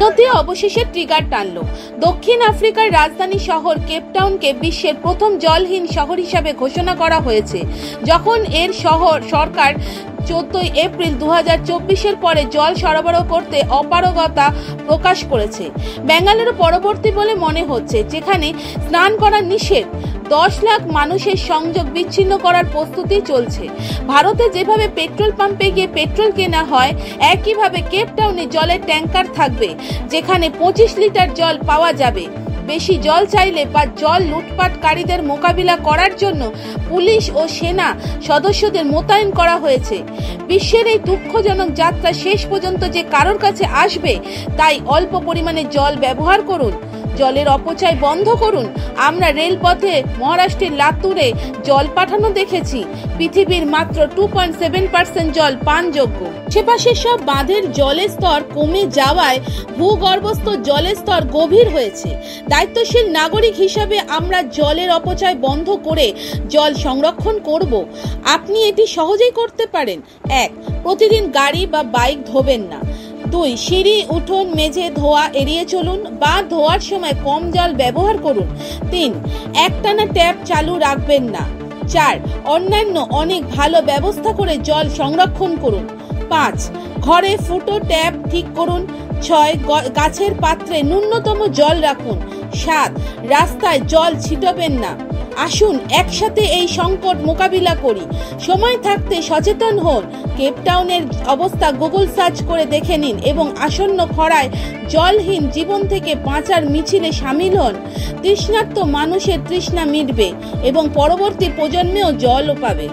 ভারতে অবশেষে ট্রিগার টানল। দক্ষিণ আফ্রিকার রাজধানী শহর কেপটাউনকে বিশ্বের প্রথম জলহীন শহর হিসাবে ঘোষণা করা হয়েছে, যখন এর সরকার 14 এপ্রিল 2024-এর পরে জল সরবরাহ করতে অপারগতা প্রকাশ করেছে। বেঙ্গালুরু পরবর্তী বলে মনে হচ্ছে, যেখানে স্নান করা নিষেধ। 10 লাখ মানুষের সংযোগ বিচ্ছিন্ন করার প্রস্তুতি চলছে। ভারতে যেভাবে পেট্রোল পাম্পে গিয়ে পেট্রোল কেনা হয়, একইভাবে কেপটাউনে জলের ট্যাঙ্কার থাকবে, যেখানে 25 লিটার জল পাওয়া যাবে। বেশি জল চাইলে বা জল লুটপাটকারীদের মোকাবিলা করার জন্য পুলিশ ও সেনা সদস্যদের মোতায়েন করা হয়েছে। বিশ্বের এই দুঃখজনক যাত্রা শেষ পর্যন্ত যে কারোর কাছে আসবে, তাই অল্প পরিমাণে জল ব্যবহার করুন, জলের অপচয় বন্ধ করুন। আমরা রেলপথে মহারাষ্ট্রের লাতুরে জল পাঠানো দেখেছি। পৃথিবীর মাত্র 2.7% জল পানযোগ্য। আশেপাশের সব বাঁধের জলের স্তর কমে যাওয়ায় ভূগর্ভস্থ জলের স্তর গভীর হয়েছে। দায়িত্বশীল নাগরিক হিসাবে আমরা জলের অপচয় বন্ধ করে জল সংরক্ষণ করব। আপনি এটি সহজেই করতে পারেন। 1. প্রতিদিন গাড়ি বা বাইক ধোবেন না। 2. সিঁড়ি, উঠোন, মেঝে ধোয়া এড়িয়ে চলুন বা ধোয়ার সময় কম জল ব্যবহার করুন। 3. একটানা ট্যাপ চালু রাখবেন না। 4. অন্যান্য অনেক ভালো ব্যবস্থা করে জল সংরক্ষণ করুন। 5. ঘরে ফুটো ট্যাপ ঠিক করুন। 6. গাছের পাত্রে ন্যূনতম জল রাখুন। 7. রাস্তায় জল ছিটাবেন না। আসুন একসাথে এই সংকট মোকাবিলা করি। সময় থাকতে সচেতন হন। কেপটাউনের অবস্থা গুগল সার্চ করে দেখে নিন এবং আসন্ন খরায় জলহীন জীবন থেকে বাঁচার মিছিলে সামিল হন। তৃষ্ণার্ত মানুষের তৃষ্ণা মিটবে এবং পরবর্তী প্রজন্মেও জলও পাবে।